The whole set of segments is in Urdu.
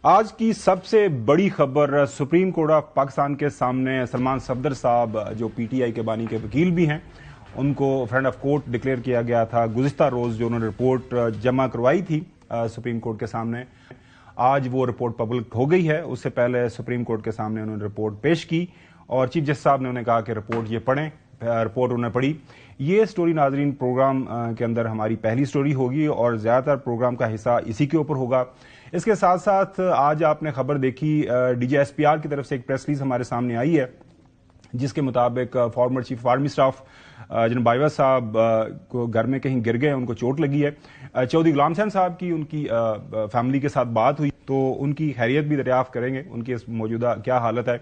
آج کی سب سے بڑی خبر سپریم کورٹ آف پاکستان کے سامنے سلمان صفدر صاحب جو پی ٹی آئی کے بانی کے وکیل بھی ہیں ان کو فرینڈ آف کورٹ ڈکلیئر کیا گیا تھا گزشتہ روز جو انہوں نے رپورٹ جمع کروائی تھی سپریم کورٹ کے سامنے. آج وہ رپورٹ پبلک ہو گئی ہے. اس سے پہلے سپریم کورٹ کے سامنے انہوں نے رپورٹ پیش کی اور چیف جسٹس صاحب نے انہیں کہا کہ رپورٹ یہ پڑھیں. رپورٹ انہوں نے پڑھی. یہ سٹوری ناظرین پروگرام کے اندر ہماری پہلی سٹوری ہوگی اور زیادہ تر پروگرام کا حصہ اسی کے اوپر ہوگا. اس کے ساتھ ساتھ آج آپ نے خبر دیکھی D G S P R کی طرف سے ایک پریس ریلیز ہمارے سامنے آئی ہے جس کے مطابق فارمر چیف آرمی اسٹاف جناب بائیوا صاحب کو گھر میں کہیں گر گئے, ان کو چوٹ لگی ہے. چودھری غلام حسین صاحب کی ان کی فیملی کے ساتھ بات ہوئی تو ان کی خیریت بھی دریافت کریں گے, ان کی موجودہ کیا حالت ہے.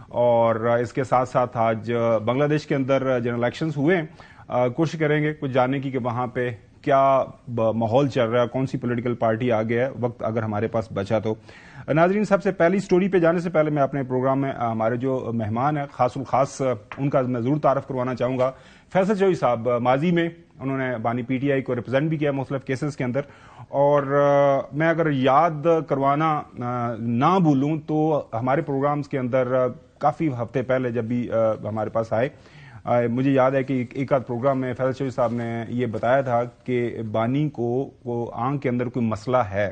اور اس کے ساتھ ساتھ آج بنگلہ دیش کے اندر جنرل الیکشنز ہوئے, کوشش کریں گے کچھ جاننے کی کہ وہاں پہ کیا ماحول چل رہا ہے, کون سی پولیٹیکل پارٹی آگے ہے, وقت اگر ہمارے پاس بچا تو. ناظرین سب سے پہلی سٹوری پہ جانے سے پہلے میں اپنے پروگرام میں ہمارے جو مہمان ہیں خاص الخاص ان کا میں ضرور تعارف کروانا چاہوں گا. فیصل چودھری صاحب ماضی میں انہوں نے بانی پی ٹی آئی کو ریپرزینٹ بھی کیا مختلف کیسز کے اندر, اور میں اگر یاد کروانا نہ بھولوں تو ہمارے پروگرامز کے اندر کافی ہفتے پہلے جب بھی ہمارے پاس آئے مجھے یاد ہے کہ ایک آدھ پروگرام میں فیصل چودھری صاحب نے یہ بتایا تھا کہ بانی کو آنکھ کے اندر کوئی مسئلہ ہے,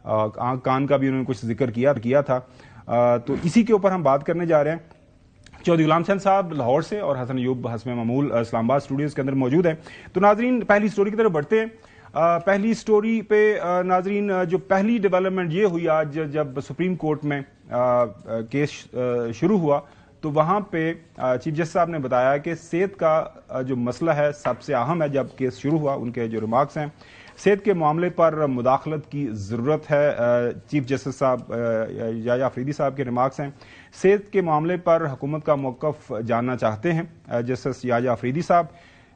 آنکھ کان کا بھی انہوں نے کچھ ذکر کیا تھا. تو اسی کے اوپر ہم بات کرنے جا رہے ہیں. چودھری غلام حسین صاحب لاہور سے اور حسن ایوب حسب معمول اسلام آباد اسٹوڈیوز کے اندر موجود ہیں. تو ناظرین پہلی سٹوری کی طرف بڑھتے ہیں. پہلی سٹوری پہ ناظرین جو پہلی ڈیولپمنٹ یہ ہوئی آج جب سپریم کورٹ میں کیس شروع ہوا تو وہاں پہ چیف جسٹس صاحب نے بتایا کہ صحت کا جو مسئلہ ہے سب سے اہم ہے. جب کیس شروع ہوا ان کے جو ریمارکس ہیں صحت کے معاملے پر مداخلت کی ضرورت ہے. چیف جسٹس صاحب یحییٰ آفریدی صاحب کے ریمارکس ہیں, صحت کے معاملے پر حکومت کا موقف جاننا چاہتے ہیں جسٹس یحییٰ آفریدی صاحب.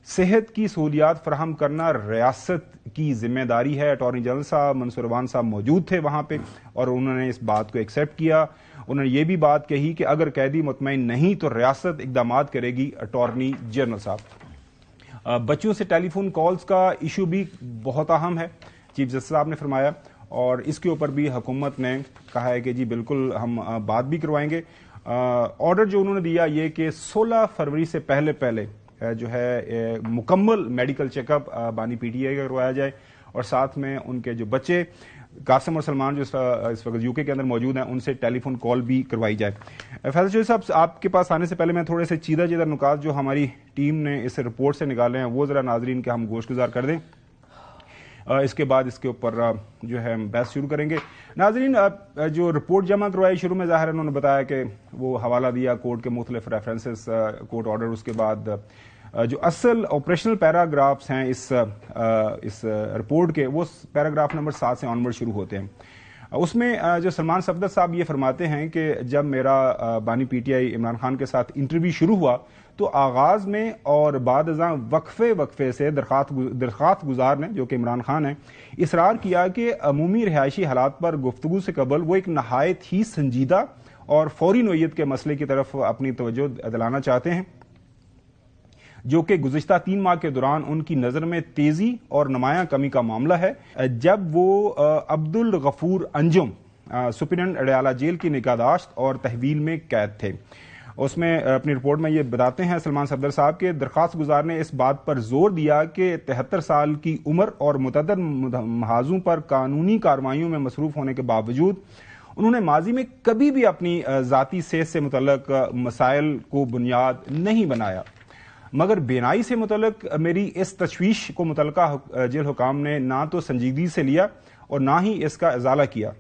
صحت کی سہولیات فراہم کرنا ریاست کی ذمہ داری ہے. اٹارنی جنرل صاحب منصور عوان صاحب موجود تھے وہاں پہ اور انہوں نے اس بات کو ایکسیپٹ کیا. انہوں نے یہ بھی بات کہی کہ اگر قیدی مطمئن نہیں تو ریاست اقدامات کرے گی. اٹارنی جنرل صاحب. بچوں سے ٹیلی فون کالز کا ایشو بھی بہت اہم ہے چیف جسٹس صاحب نے فرمایا, اور اس کے اوپر بھی حکومت نے کہا ہے کہ جی بالکل ہم بات بھی کروائیں گے. آرڈر جو انہوں نے دیا یہ کہ 16 فروری سے پہلے جو ہے مکمل میڈیکل چیک اپ بانی پی ٹی آئی کا کروایا جائے اور ساتھ میں ان کے جو بچے قاسم اور سلمان جو اس وقت یو کے اندر موجود ہیں ان سے ٹیلی فون کال بھی کروائی جائے. فیصل چودھری صاحب آپ کے پاس آنے سے پہلے میں تھوڑے سے چیدہ نکات جو ہماری ٹیم نے اس رپورٹ سے نکالے ہیں وہ ذرا ناظرین کے ہم گوش گزار کر دیں. اس کے بعد اس کے اوپر جو ہے بحث شروع کریں گے. ناظرین جو رپورٹ جمع کروائی شروع میں ظاہر انہوں نے بتایا کہ وہ حوالہ دیا کورٹ کے مختلف ریفرنسز کورٹ آرڈر, اس کے بعد جو اصل آپریشنل پیراگرافز ہیں اس رپورٹ کے وہ پیراگراف نمبر 7 سے آنورڈ شروع ہوتے ہیں. اس میں جو سلمان صفدر صاحب یہ فرماتے ہیں کہ جب میرا بانی P T I Imran Khan کے ساتھ انٹرویو شروع ہوا تو آغاز میں اور بعد ازاں وقفے سے درخواست گزار نے جو کہ عمران خان ہیں اصرار کیا کہ عمومی رہائشی حالات پر گفتگو سے قبل وہ ایک نہایت ہی سنجیدہ اور فوری نوعیت کے مسئلے کی طرف اپنی توجہ دلانا چاہتے ہیں جو کہ گزشتہ 3 ماہ کے دوران ان کی نظر میں تیزی اور نمایاں کمی کا معاملہ ہے جب وہ عبدالغفور انجم سپرنٹینڈنٹ اڈیالہ جیل کی نگہداشت اور تحویل میں قید تھے. اس میں اپنی رپورٹ میں یہ بتاتے ہیں سلمان صفدر صاحب کے درخواست گزار نے اس بات پر زور دیا کہ 73 سال کی عمر اور متعدد محاذوں پر قانونی کارروائیوں میں مصروف ہونے کے باوجود انہوں نے ماضی میں کبھی بھی اپنی ذاتی صحت سے متعلق مسائل کو بنیاد نہیں بنایا, مگر بینائی سے متعلق میری اس تشویش کو متعلقہ جیل حکام نے نہ تو سنجیدگی سے لیا اور نہ ہی اس کا ازالہ کیا.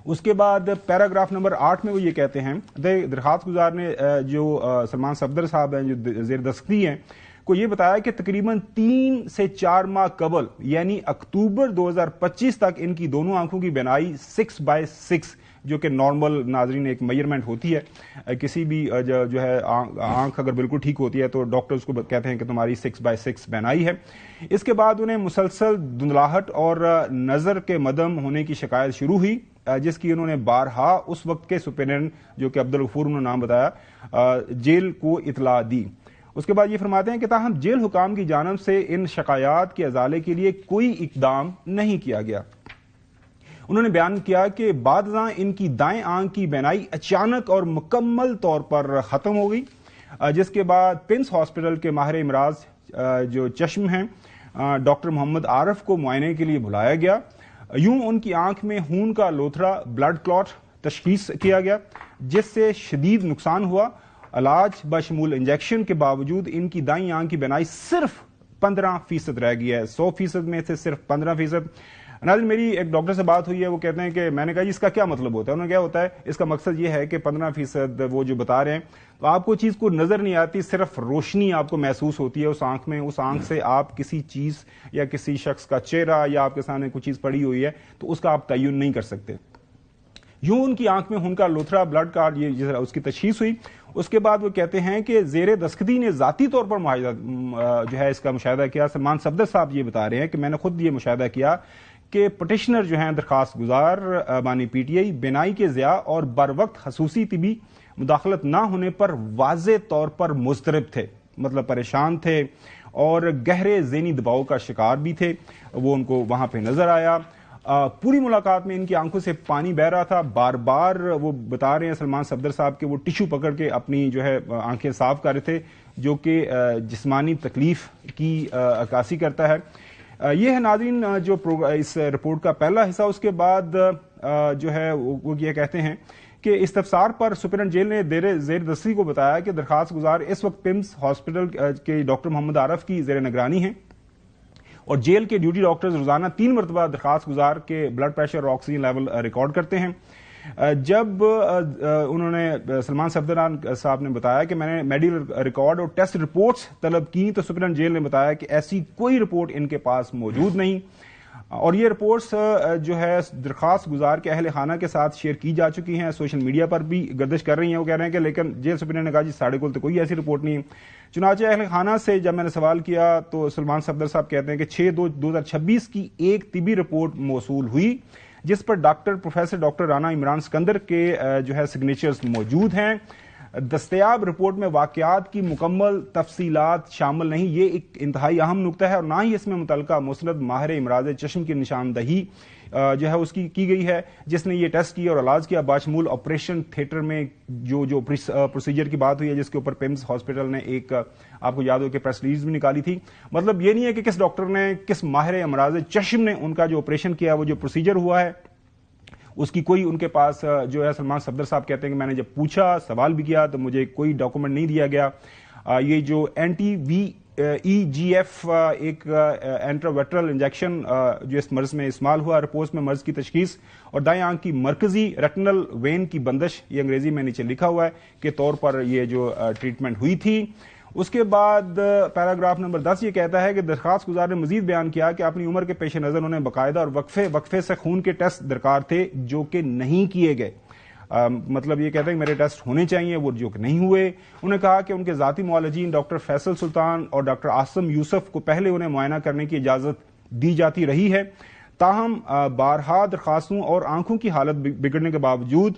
اس کے بعد پیراگراف نمبر 8 میں وہ یہ کہتے ہیں درخواست گزار نے جو سلمان صفدر صاحب ہیں جو زیر دستخطی ہیں کو یہ بتایا کہ تقریباً 3 سے 4 ماہ قبل یعنی اکتوبر 2025 تک ان کی دونوں آنکھوں کی بینائی 6/6 جو کہ نارمل ناظرین ایک میجرمنٹ ہوتی ہے کسی بھی جو ہے آنکھ اگر بالکل ٹھیک ہوتی ہے تو ڈاکٹر اس کو کہتے ہیں کہ تمہاری 6/6 بینائی ہے. اس کے بعد انہیں مسلسل دھندلاہٹ اور نظر کے مدم ہونے کی شکایت شروع ہوئی جس کی انہوں نے بارہا اس وقت کے سپرنٹینڈنٹ جو کہ عبدالغفور انہوں نے نام بتایا جیل کو اطلاع دی. اس کے بعد یہ فرماتے ہیں کہ تاہم جیل حکام کی جانب سے ان شکایات کے ازالے کے لیے کوئی اقدام نہیں کیا گیا. انہوں نے بیان کیا کہ بعد ازاں ان کی دائیں آنکھ کی بینائی اچانک اور مکمل طور پر ختم ہو گئی، جس کے بعد پمس ہاسپٹل کے ماہر امراض جو چشم ہیں ڈاکٹر محمد عارف کو معائنے کے لیے بلایا گیا۔ یوں ان کی آنکھ میں خون کا لوتھڑا بلڈ کلوٹ تشخیص کیا گیا، جس سے شدید نقصان ہوا۔ علاج بشمول انجیکشن کے باوجود ان کی دائیں آنکھ کی بینائی صرف 15% رہ گئی ہے، 100% میں سے صرف 15%۔ ناظرین، میری ایک ڈاکٹر سے بات ہوئی ہے، وہ کہتے ہیں کہ میں نے کہا جی اس کا کیا مطلب ہوتا ہے؟ انہوں نے کیا ہوتا ہے، اس کا مقصد یہ ہے کہ 15% وہ جو بتا رہے ہیں، تو آپ کو چیز کو نظر نہیں آتی، صرف روشنی آپ کو محسوس ہوتی ہے اس آنکھ میں، اس آنکھ سے آپ کسی چیز یا کسی شخص کا چہرہ یا آپ کے سامنے کوئی چیز پڑی ہوئی ہے تو اس کا آپ تعین نہیں کر سکتے۔ یوں ان کی آنکھ میں خون کا لوتھڑا بلڈ کارڈ یہ اس کی تشخیص ہوئی۔ اس کے بعد وہ کہتے ہیں کہ زیر دستخطی نے ذاتی طور پر جو ہے اس کا مشاہدہ کیا۔ سلمان صفدر صاحب یہ بتا رہے ہیں کہ میں نے خود یہ مشاہدہ کیا کہ پٹیشنر جو ہیں درخواست گزار بانی پی ٹی آئی بینائی کے ضیاع اور بر وقت خصوصی طبی مداخلت نہ ہونے پر واضح طور پر مضطرب تھے، مطلب پریشان تھے اور گہرے ذہنی دباؤ کا شکار بھی تھے۔ وہ ان کو وہاں پہ نظر آیا۔ پوری ملاقات میں ان کی آنکھوں سے پانی بہ رہا تھا، بار بار وہ بتا رہے ہیں سلمان صفدر صاحب کہ وہ ٹشو پکڑ کے اپنی جو ہے آنکھیں صاف کر رہے تھے، جو کہ جسمانی تکلیف کی عکاسی کرتا ہے۔ یہ ہے ناظرین جو اس رپورٹ کا پہلا حصہ۔ اس کے بعد جو ہے وہ یہ کہتے ہیں کہ استفسار پر سپرنٹینڈنٹ جیل نے زیر دستگی کو بتایا کہ درخواست گزار اس وقت پمس ہاسپٹل کے ڈاکٹر محمد عارف کی زیر نگرانی ہیں اور جیل کے ڈیوٹی ڈاکٹرز روزانہ 3 مرتبہ درخواست گزار کے بلڈ پریشر اور آکسیجن لیول ریکارڈ کرتے ہیں۔ جب انہوں نے سلمان صفدر صاحب نے بتایا کہ میں نے میڈیکل ریکارڈ اور ٹیسٹ رپورٹس طلب کی تو سپرنٹینڈنٹ جیل نے بتایا کہ ایسی کوئی رپورٹ ان کے پاس موجود نہیں، اور یہ رپورٹس جو ہے درخواست گزار کے اہل خانہ کے ساتھ شیئر کی جا چکی ہیں، سوشل میڈیا پر بھی گردش کر رہی ہیں۔ وہ کہہ رہے ہیں کہ لیکن جیل سپرنٹینڈنٹ نے کہا جی ساڑھے کو تو کوئی ایسی رپورٹ نہیں ہے۔ چنانچہ اہل خانہ سے جب میں نے سوال کیا تو سلمان صفدر صاحب کہتے ہیں کہ 6/2/2026 کی ایک طبی رپورٹ موصول ہوئی جس پر پروفیسر ڈاکٹر رانا عمران سکندر کے جو ہے سگنیچرز موجود ہیں۔ دستیاب رپورٹ میں واقعات کی مکمل تفصیلات شامل نہیں، یہ ایک انتہائی اہم نقطہ ہے، اور نہ ہی اس میں متعلقہ مسند ماہر امراض چشم کی نشاندہی جو ہے اس کی گئی ہے جس نے یہ ٹیسٹ کیا اور علاج کیا، باشمول آپریشن تھیٹر میں جو پروسیجر کی بات ہوئی ہے جس کے اوپر پمس ہاسپٹل نے ایک آپ کو یاد ہو کہ پریس ریلیز بھی نکالی تھی۔ مطلب یہ نہیں ہے کہ کس ڈاکٹر نے، کس ماہر امراض چشم نے ان کا جو آپریشن کیا، وہ جو پروسیجر ہوا ہے اس کی کوئی ان کے پاس جو ہے سلمان صفدر صاحب کہتے ہیں کہ میں نے جب پوچھا، سوال بھی کیا تو مجھے کوئی ڈاکومنٹ نہیں دیا گیا۔ یہ جو anti-VEGF ایک انٹراویٹرل انجیکشن جو اس مرض میں استعمال ہوا، رپورٹس میں مرض کی تشخیص اور دائیں آنکھ کی مرکزی ریٹنل وین کی بندش، یہ انگریزی میں نیچے لکھا ہوا ہے کے طور پر یہ جو ٹریٹمنٹ ہوئی تھی۔ اس کے بعد پیراگراف نمبر 10 یہ کہتا ہے کہ درخواست گزار نے مزید بیان کیا کہ اپنی عمر کے پیش نظر انہیں باقاعدہ اور وقفے سے خون کے ٹیسٹ درکار تھے جو کہ نہیں کیے گئے۔ مطلب یہ کہتے ہیں کہ میرے ٹیسٹ ہونے چاہیے، وہ جو کہ نہیں ہوئے۔ انہوں نے کہا کہ ان کے ذاتی معالجین ڈاکٹر فیصل سلطان اور ڈاکٹر عاصم یوسف کو پہلے انہیں معائنہ کرنے کی اجازت دی جاتی رہی ہے، تاہم بارہا درخواستوں اور آنکھوں کی حالت بگڑنے کے باوجود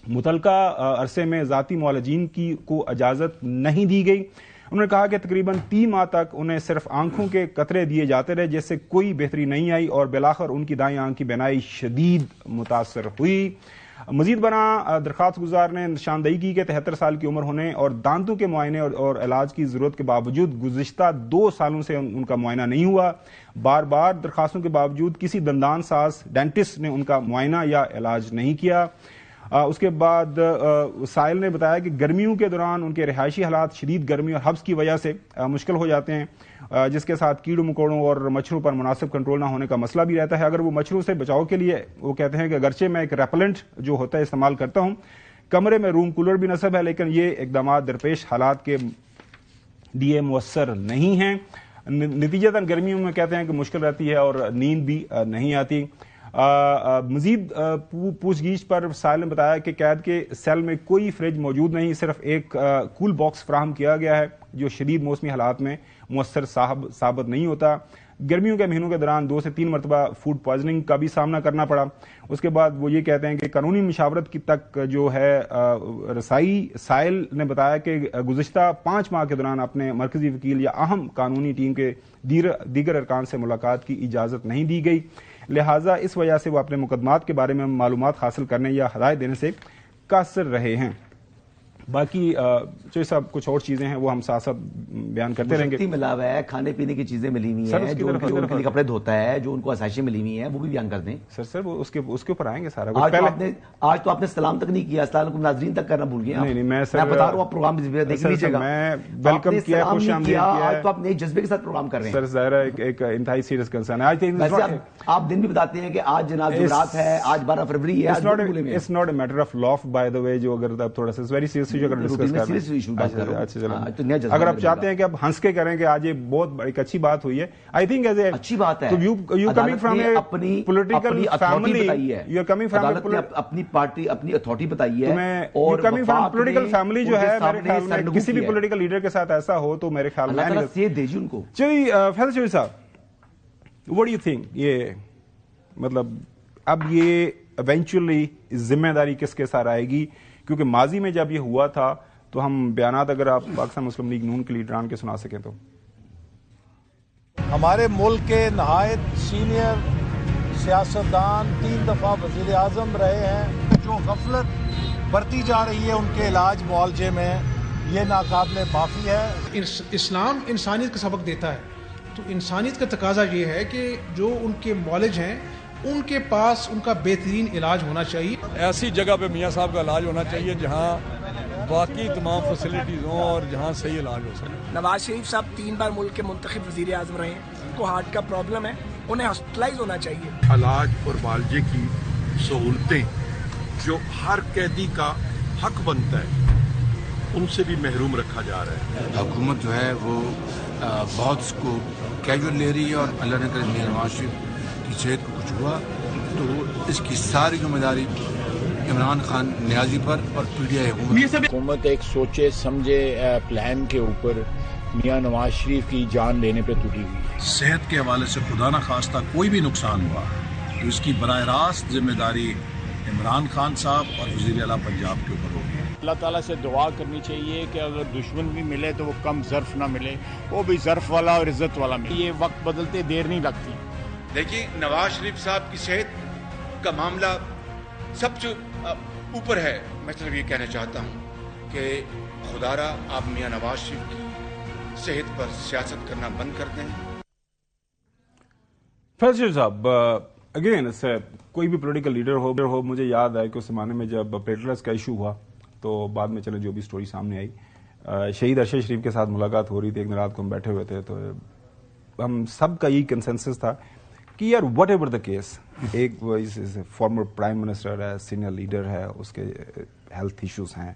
متعلقہ عرصے میں ذاتی معالجین کو اجازت نہیں دی گئی۔ انہوں نے کہا کہ تقریباً 3 ماہ تک انہیں صرف آنکھوں کے قطرے دیے جاتے رہے جس سے کوئی بہتری نہیں آئی اور بالآخر ان کی دائیں آنکھ کی بینائی شدید متاثر ہوئی۔ مزید برآں درخواست گزار نے نشاندہی کی کہ 73 سال کی عمر ہونے اور دانتوں کے معائنے اور علاج کی ضرورت کے باوجود گزشتہ 2 سالوں سے ان کا معائنہ نہیں ہوا۔ بار بار درخواستوں کے باوجود کسی دندان ساز ڈینٹسٹ نے ان کا معائنہ یا علاج نہیں کیا۔ اس کے بعد سائل نے بتایا کہ گرمیوں کے دوران ان کے رہائشی حالات شدید گرمی اور حبس کی وجہ سے مشکل ہو جاتے ہیں، جس کے ساتھ کیڑوں مکوڑوں اور مچھروں پر مناسب کنٹرول نہ ہونے کا مسئلہ بھی رہتا ہے۔ اگر وہ مچھروں سے بچاؤ کے لیے وہ کہتے ہیں کہ اگرچہ میں ایک ریپلنٹ جو ہوتا ہے استعمال کرتا ہوں، کمرے میں روم کولر بھی نصب ہے، لیکن یہ اقدامات درپیش حالات کے لیے مؤثر نہیں ہیں۔ نتیجتاً گرمیوں میں کہتے ہیں کہ مشکل رہتی ہے اور نیند بھی نہیں آتی۔ مزید پوچھ گچھ پر سائل نے بتایا کہ قید کے سیل میں کوئی فریج موجود نہیں، صرف ایک کول باکس فراہم کیا گیا ہے جو شدید موسمی حالات میں مؤثر ثابت نہیں ہوتا۔ گرمیوں کے مہینوں کے دوران 2 سے 3 مرتبہ فوڈ پوائزننگ کا بھی سامنا کرنا پڑا۔ اس کے بعد وہ یہ کہتے ہیں کہ قانونی مشاورت کی تک جو ہے رسائی، سائل نے بتایا کہ گزشتہ 5 ماہ کے دوران اپنے مرکزی وکیل یا اہم قانونی ٹیم کے دیگر ارکان سے ملاقات کی اجازت نہیں دی گئی۔ لہٰذا اس وجہ سے وہ اپنے مقدمات کے بارے میں معلومات حاصل کرنے یا ہدایت دینے سے قاصر رہے ہیں. باقی جو صاحب کچھ اور چیزیں ہیں وہ ہم ساتھ ساتھ بیان کرتے رہیں گے. ملا ہوا ہے, کھانے پینے کی چیزیں ملی ہوئی ہیں, جو ان کے لیے کپڑے دھوتا ہے, جو ان کو آسائشیں ملی ہوئی ہیں, وہ بھی بیان کر دیں. سر وہ اس کے اوپر آئیں گے سارا. آج تو آپ نے سلام تک نہیں کیا, السلام علیکم ناظرین تک کرنا بھول گئے. نہیں میں بتا رہا ہوں, آپ پروگرام دیکھ لیجیے گا. میں ویلکم کیا, خوش آمدید کیا. آج تو آپ نئے جذبے کے ساتھ پروگرام کر رہے ہیں. سر ظاہر ہے ایک انتہائی سیریس کنسرن ہے. آپ دن بھی بتاتے ہیں کہ آج جناب جمعرات ہے, آج 12 فروری ہے. It's not a matter of laugh by the way, جو اگر تھوڑا سا ویری سیریس ایشو اگر ڈسکس کریں. اگر آپ چاہتے ہیں کہ اب ہنس کے کریں کہ آج یہ بہت ایک اچھی بات ہوئی ہے, آئی تھنک ایز اے اچھی بات ہے. You coming from a political family, you are coming from اپنی پارٹی, اپنی اتھارٹی بتائی ہے, اور کمنگ فرام پولیٹیکل فیملی جو ہے میرے خیال میں کسی بھی پولیٹیکل لیڈر کے ساتھ ایسا ہو تو میرے خیال میں اللہ تعالیٰ صحت دے جی ان کو. چلیے فیض شفیع صاحب, وٹ ڈو یو تھنک, یہ مطلب اب یہ ایونچولی ذمہ داری کس کے ساتھ آئے گی؟ کیونکہ ماضی میں جب یہ ہوا تھا تو ہم بیانات اگر آپ پاکستان مسلم لیگ نون کے لیڈران کے سنا سکیں تو. ہمارے ملک کے نہایت سینئر سیاستدان 3 دفعہ وزیر اعظم رہے ہیں, جو غفلت برتی جا رہی ہے ان کے علاج معالجے میں, یہ ناقابل معافی ہے. اسلام انسانیت کا سبق دیتا ہے, تو انسانیت کا تقاضا یہ ہے کہ جو ان کے معالج ہیں ان کے پاس ان کا بہترین علاج ہونا چاہیے. ایسی جگہ پہ میاں صاحب کا علاج ہونا چاہیے جہاں باقی تمام فیسلٹیز ہوں اور جہاں صحیح علاج ہو سکے. نواز شریف صاحب 3 بار ملک کے منتخب وزیر اعظم رہے ہیں, ان کو ہارٹ کا پرابلم ہے, انہیں ہاسپٹلائز ہونا چاہیے. علاج اور معالجے کی سہولتیں جو ہر قیدی کا حق بنتا ہے ان سے بھی محروم رکھا جا رہا ہے. حکومت جو ہے وہ بہت اس کو کیجول لے رہی ہے, اور اللہ نے کرے میاں نواز شریف کی صحت کو کچھ ہوا تو اس کی ساری ذمہ داری عمران خان نیازی پر اور پی ٹی آئی حکومت ایک سوچے سمجھے پلان کے اوپر میاں نواز شریف کی جان لینے پہ تلی ہوئی ہے. صحت کے حوالے سے خدا نہ خواستہ کوئی بھی نقصان ہوا تو اس کی براہ راست ذمہ داری عمران خان صاحب اور وزیر اعلیٰ پنجاب کے اوپر ہوگی. اللہ تعالیٰ سے دعا کرنی چاہیے کہ اگر دشمن بھی ملے تو وہ کم ظرف نہ ملے, وہ بھی ظرف والا اور عزت والا ملے. یہ وقت بدلتے دیر نہیں لگتی. دیکھیے نواز شریف صاحب کی صحت کا معاملہ سب سے اوپر ہے. میں صرف یہ کہنا چاہتا ہوں کہ خدا را آپ میاں نواز شریف کی صحت پر سیاست کرنا بند کر دیں. فیض شفیع صاحب, اگین کوئی بھی پولیٹیکل لیڈر ہو, مجھے یاد ہے کہ اس زمانے میں جب پلیٹلیٹس کا ایشو ہوا تو بعد میں چلے جو بھی سٹوری سامنے آئی, شہید ارشد شریف کے ساتھ ملاقات ہو رہی تھی, ایک دن رات کو ہم بیٹھے ہوئے تھے تو ہم سب کا یہی کنسنسس تھا کہ یار وٹ ایور دا کیس, ایک فارمر پرائم منسٹر ہے, سینئر لیڈر ہے, اس کے ہیلتھ ایشوز ہیں,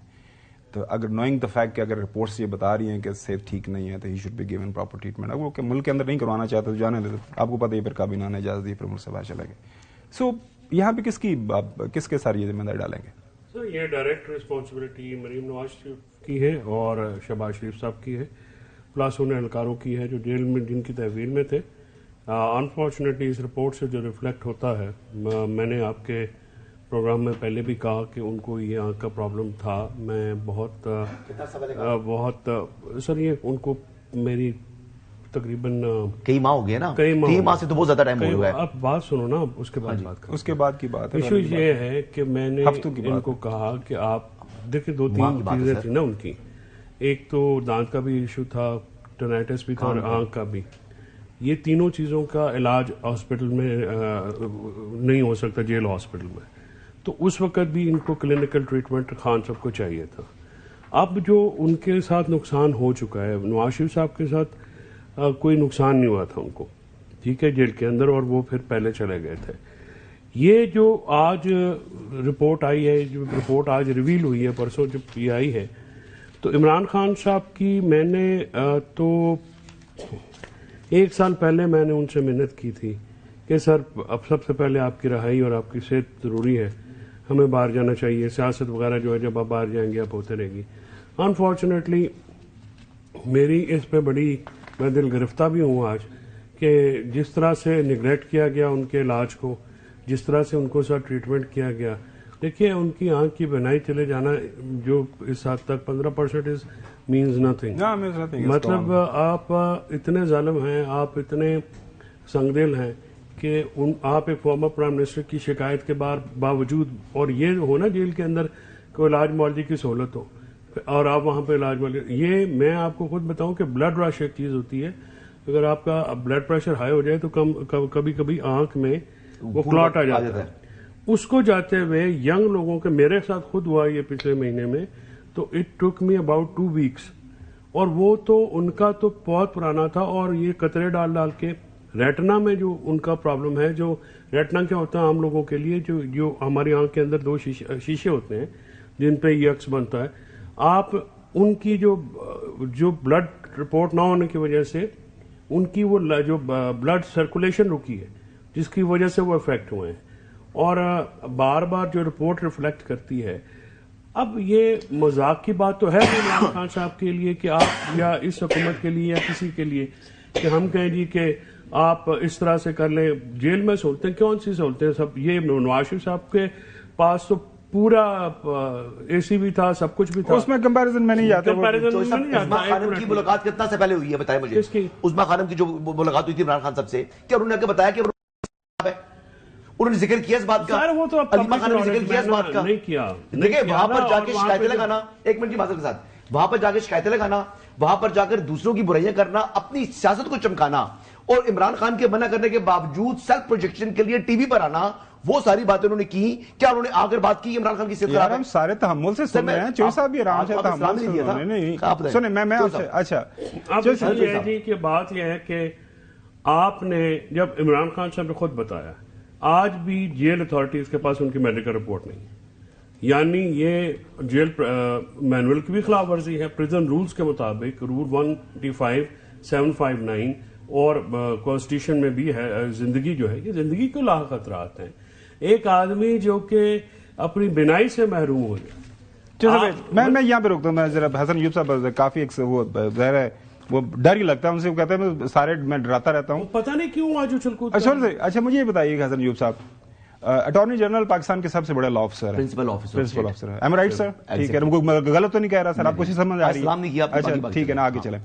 تو اگر نوئنگ دا فیکٹ کہ اگر رپورٹس یہ بتا رہی ہیں کہ صحت ٹھیک نہیں ہے تو ہی should be given proper treatment. اگر وہ ملک کے اندر نہیں کروانا چاہتے تو جانے دے, آپ کو پتہ ہے پھر کابینہ نے اجازت دی, پھر ملک سے باہر چلے گئے. سو یہاں پہ کس کے ساتھ یہ ذمہ داری ڈالیں گے؟ سر یہ ڈائریکٹ رسپانسبلٹی مریم نواز شریف کی ہے اور شہباز شریف صاحب کی ہے, پلس ان اہلکاروں کی ہے جو جیل میں جن کی تحویل میں تھے. انفارچونیٹلی اس رپورٹ سے جو ریفلیکٹ ہوتا ہے, میں نے آپ کے پروگرام میں پہلے بھی کہا کہ ان کو یہ آنکھ کا پرابلم تھا. میں بہت سر یہ ان کو میری تقریباً کئی ماہ ہو گئے نا, کئی ماہ سے تو بہت زیادہ ٹائم ہو گیا ہے. آپ بات سنو نا, اس کے بعد بات کریں. اس کے بعد کی بات ہے. ایشو یہ ہے کہ میں نے ان کو کہا کہ آپ دیکھیں 2-3 چیزیں تھیں نا ان کی. ایک تو دانت کا بھی ایشو تھا, ٹینائٹس بھی تھا, اور آنکھ کا بھی. یہ تینوں چیزوں کا علاج ہاسپٹل میں نہیں ہو سکتا, جیل ہاسپٹل میں. تو اس وقت بھی ان کو کلینکل ٹریٹمنٹ خان صاحب کو چاہیے تھا. اب جو ان کے ساتھ نقصان ہو چکا ہے, نواز شریف صاحب کے ساتھ کوئی نقصان نہیں ہوا تھا ان کو, ٹھیک ہے, جیل کے اندر, اور وہ پھر پہلے چلے گئے تھے. یہ جو آج رپورٹ آئی ہے, جو رپورٹ آج ریویل ہوئی ہے, پرسوں جب یہ آئی ہے, تو عمران خان صاحب کی میں نے تو 1 سال پہلے میں نے ان سے منت کی تھی کہ سر اب سب سے پہلے آپ کی رہائی اور آپ کی صحت ضروری ہے, ہمیں باہر جانا چاہیے, سیاست وغیرہ جو ہے جب آپ باہر جائیں گے آپ ہوتے رہے گی. انفارچونیٹلی میری اس پہ بڑی میں دل گرفتہ بھی ہوں آج کہ جس طرح سے نگلیکٹ کیا گیا ان کے علاج کو, جس طرح سے ان کو ساتھ ٹریٹمنٹ کیا گیا. دیکھیے ان کی آنکھ کی بینائی چلے جانا جو اس حد تک 15% مینز نتھنگ. مطلب آپ اتنے ظالم ہیں, آپ اتنے سنگ دل ہیں کہ آپ ایک فارمر پرائم منسٹر کی شکایت کے باوجود اور یہ ہونا جیل کے اندر کوئی علاج معالجے کی سہولت ہو اور آپ وہاں پہ علاج معالجے، یہ میں آپ کو خود بتاؤں کہ بلڈ رش ایک چیز ہوتی ہے، اگر آپ کا بلڈ پریشر ہائی ہو جائے تو کبھی کبھی آنکھ میں وہ کلاٹ آ جاتا ہے، اس کو جاتے ہوئے ینگ لوگوں کے، میرے ساتھ خود ہوا یہ پچھلے مہینے میں، تو it took me about 2 weeks، اور وہ تو ان کا تو بہت پرانا تھا، اور یہ قطرے ڈال ڈال کے ریٹنا میں جو ان کا پرابلم ہے، جو ریٹنا کیا ہوتا ہے عام لوگوں کے لیے، جو ہماری آنکھ کے اندر 2 شیشے ہوتے ہیں جن پہ یہ عکس بنتا ہے، آپ ان کی جو بلڈ رپورٹ نہ ہونے کی وجہ سے ان کی وہ جو بلڈ سرکولیشن رکی ہے، جس کی وجہ سے وہ افیکٹ ہوئے ہیں، اور بار بار جو رپورٹ ریفلیکٹ کرتی ہے۔ اب یہ مذاق کی بات تو ہے عمران خان صاحب کے لیے کہ آپ یا اس حکومت کے لیے یا کسی کے لیے کہ ہم کہیں جی کہ آپ اس طرح سے کر لیں، جیل میں سہولتیں کون سی سہولتیں، سب یہ نواز شریف صاحب کے پاس تو پورا اے سی بھی تھا، سب کچھ بھی تھا، اس میں کمپیریزن میں نہیں جاتا۔ عظمیٰ خانم کی ملاقات کتنا سے پہلے ہوئی ہے بتائیں مجھے؟ عظمیٰ خانم کی جو ملاقات ہوئی تھی عمران خان صاحب سے، کیا انہوں نے بتایا کہ انہوں نے ذکر کیا اس بات کا؟ عظمیٰ خانم نے ذکر کیا اس بات کا؟ نہیں کیا۔ دیکھیں وہاں پر جا کے شکایتیں لگانا، ایک منٹ کی معذرت کے ساتھ، وہاں پر جا کے شکایتیں لگانا، وہاں پر جا کر دوسروں کی برائیاں کرنا، اپنی سیاست کو چمکانا، اور عمران خان کے منع کرنے کے باوجود سیلف پروجیکشن کے لیے ٹی وی پر آنا، وہ ساری باتیں انہوں نے کی۔ کیا انہوں نے آ کر بات کی عمران خان کی صحت خراب ہے؟ ہم سارے تحمل سے سن رہے ہیں، چوہی صاحب بھی آرام سے تحمل سے سنیں۔ میں اچھا جی کہ بات یہ ہے کہ آپ نے جب عمران خان صاحب نے خود بتایا، آج بھی جیل اتھارٹیز کے پاس ان کی میڈیکل رپورٹ نہیں، یعنی یہ جیل مینول کی بھی خلاف ورزی ہے، پریزن رولز کے مطابق، رول 125 759 اور کانسٹیٹیوشن میں بھی ہے، زندگی جو ہے یہ زندگی کو لاحق خطرات ہیں۔ ایک آدمی جو کہ اپنی بینائی سے محروم ہو جائے۔ میں یہاں پہ رکتا ہوں، میں ذرا حسن یوب صاحب کافی ایک وہ ظاہر ہے وہ ڈر ہی لگتا ہے ان سے، وہ کہتے ہیں میں ڈراتا رہتا ہوں، پتہ نہیں کیوں آج اچھل کود۔ اچھا مجھے یہ بتائیے حسن یوب صاحب، اٹارنی جنرل پاکستان کے سب سے بڑے لا آفیسر ہیں، پرنسپل آفیسر ہے، ایم رائٹ سر؟ ٹھیک ہے، غلط تو نہیں کہہ رہا سر، آپ کو سمجھ آ رہی ہے؟ اچھا ٹھیک ہے نا، آگے چلیں۔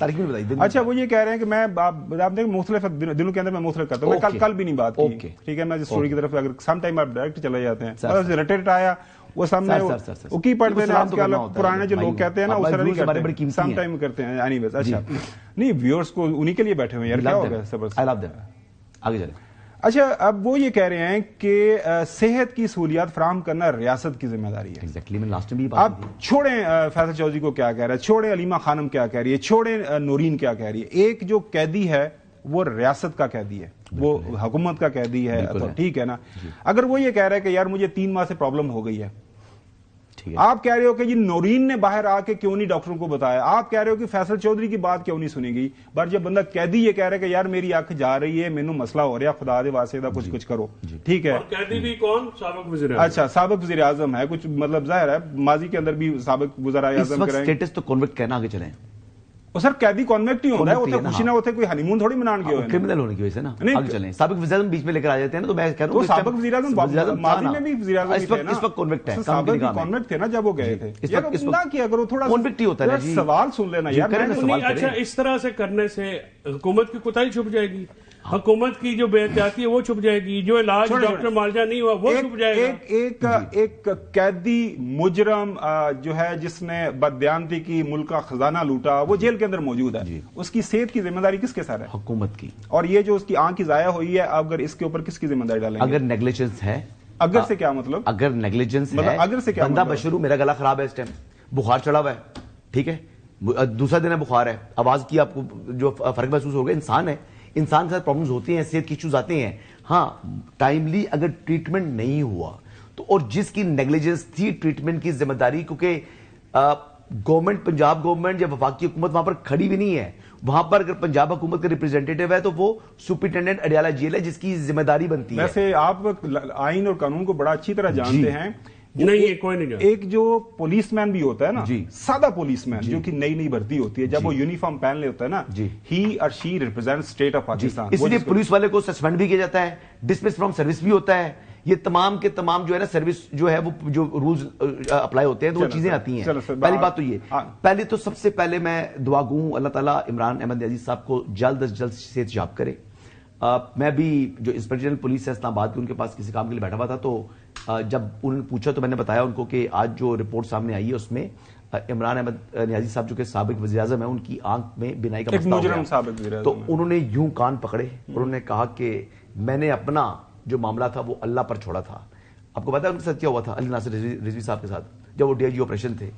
اچھا وہ یہ کہہ رہے ہیں کہ میں آپ دیکھیں مختلف دنوں کے اندر میں مختلف کرتا ہوں، میں کل بھی نہیں بات کی، ٹھیک ہے، میں اسٹوری کی طرف اگر سم ٹائم آپ ڈائریکٹ چلے جاتے ہیں، رٹیٹ آیا وہ سامنے وہ کی پڑھتے ہیں، آج کل پرانے جو لوگ کہتے ہیں نا اس طرح نہیں کرتے، سم ٹائم کرتے ہیں، اینی ویز۔ اچھا نہیں، ویورز کو انہی کے لیے بیٹھے ہوئے ہیں یار، کیا ہوگا صبر، آگے چلیں۔ اچھا اب وہ یہ کہہ رہے ہیں کہ صحت کی سہولیات فراہم کرنا ریاست کی ذمہ داری ہے۔ آپ چھوڑیں فیصل چودھری کو کیا کہہ رہا ہے، چھوڑیں علیمہ خانم کیا کہہ رہی ہے، چھوڑیں نورین کیا کہہ رہی ہے، ایک جو قیدی ہے وہ ریاست کا قیدی ہے، وہ حکومت کا قیدی ہے، ٹھیک ہے نا۔ اگر وہ یہ کہہ رہا ہے کہ یار مجھے 3 ماہ سے پرابلم ہو گئی ہے، آپ کہہ رہے ہو کہ جی نورین نے باہر آ کے کیوں نہیں ڈاکٹروں کو بتایا، آپ کہہ رہے ہو کہ فیصل چودھری کی بات کیوں نہیں سنی گئی، بٹ جب بندہ قیدی یہ کہہ رہا ہے کہ یار میری آنکھ جا رہی ہے، مینوں مسئلہ ہو رہا ہے، خدا دے واسطے کچھ کرو، ٹھیک ہے۔ قیدی بھی کون؟ سابق وزیر اعظم۔ اچھا سابق وزیر اعظم ہے، کچھ مطلب ظاہر ہے ماضی کے اندر بھی سابق وزراء اعظم کریں، اسٹیٹس تو کنوکٹ کہنا، آگے چلیں۔ سر قیدی کنویکٹ ہی ہوتا ہے، ہوتے خوشی نہ ہوتے کوئی ہنی مون تھوڑی منان کے ہوئے، کرمنل ہونے کی وجہ سے نا۔ آگے چلیں، سابق وزیر اعظم بیچ میں لے کر آ جاتے ہیں نا، تو میں کہہ رہا ہوں سابق وزیر اعظم ماضی میں بھی وزیر اعظم تھے نا، اس وقت کنوکٹ ہے، سابق کنوکٹ تھے نا جب وہ گئے تھے، نہ کیا کرو تھوڑا کنوکٹ ہی ہوتا ہے جی، سوال سن لینا یار۔ اچھا اس طرح سے کرنے سے حکومت کی کوتاہی چھپ جائے گی، حکومت کی جو بے احتیاطی ہے وہ چھپ جائے گی، جو علاج ڈاکٹر معالجہ نہیں ہوا وہ چھپ جائے گا۔ ایک قیدی مجرم جو ہے جس نے بددیانتی کی، ملک کا خزانہ لوٹا، وہ جیل کے اندر موجود ہے، اس کی صحت کی ذمہ داری کس کے ساتھ ہے؟ حکومت کی۔ اور یہ جو اس کی آنکھ کی ضائع ہوئی ہے، اگر اس کے اوپر کس کی ذمہ داری ڈالیں گے؟ اگر نیگلیجنس ہے، اگر سے کیا مطلب؟ اگر نیگلیجنس ہے، اگر سے کیا بندہ بشرو، میرا گلا خراب ہے اس ٹائم، بخار چڑھا ہوا ہے، ٹھیک ہے، دوسرا دن ہے بخار ہے، آواز کی آپ کو جو فرق محسوس ہوگا، انسان ہے، انسان کے ساتھ پرابلمز ہوتی ہیں، صحت کی ایشوز آتے ہیں، ہاں ٹائملی اگر ٹریٹمنٹ نہیں ہوا تو، اور جس کی نیگلیجنس تھی ٹریٹمنٹ کی ذمہ داری، کیونکہ گورنمنٹ، پنجاب گورنمنٹ یا وفاقی حکومت وہاں پر کھڑی بھی نہیں ہے، وہاں پر اگر پنجاب حکومت کا ریپرزینٹیٹیو ہے تو وہ سپرنٹینڈنٹ اڈیالہ جیل ہے جس کی ذمہ داری بنتی ہے۔ ویسے آپ آئین اور قانون کو بڑا اچھی طرح جانتے ہیں، نہیں کوئی نہیں جانتا۔ ایک جو پولیس مین بھی ہوتا ہے نا، سادہ پولیس مین جو کہ نئی بھرتی ہوتی ہے، جب وہ یونیفارم پہن لے ہوتا ہے نا، ہی اور شی ریپرزینٹ اسٹیٹ آف پاکستان، اس لیے پولیس والے کو سسپینڈ بھی کیا جاتا ہے، ڈسمس فرام سروس بھی ہوتا ہے، یہ تمام کے تمام جو ہے نا سروس جو ہے وہ جو رولز اپلائی ہوتے ہیں تو وہ چیزیں آتی ہیں۔ پہلی بات تو یہ، پہلے تو سب سے پہلے میں دعا گوں اللہ تعالیٰ عمران احمد عزیز صاحب کو جلد از جلد صحت یاب کرے، میں بھی جو انسپیکٹر جنرل پولیس ہے اسلام آباد کے ان کے پاس کسی کام کے لیے بیٹھا ہوا تھا, تو جب انہوں نے پوچھا تو میں نے بتایا ان کو کہ آج جو رپورٹ سامنے آئی ہے اس میں عمران احمد نیازی صاحب جو کہ سابق وزیر اعظم ہیں, ان کی آنکھ میں بینائی کا مسئلہ ہو گیا. تو انہوں نے یوں کان پکڑے اور انہوں نے کہا کہ میں نے اپنا جو معاملہ تھا وہ اللہ پر چھوڑا تھا. آپ کو پتا ہے ان کے ساتھ کیا ہوا تھا؟ علی ناصر رضوی صاحب کے ساتھ جب وہ DIG آپریشن تھے,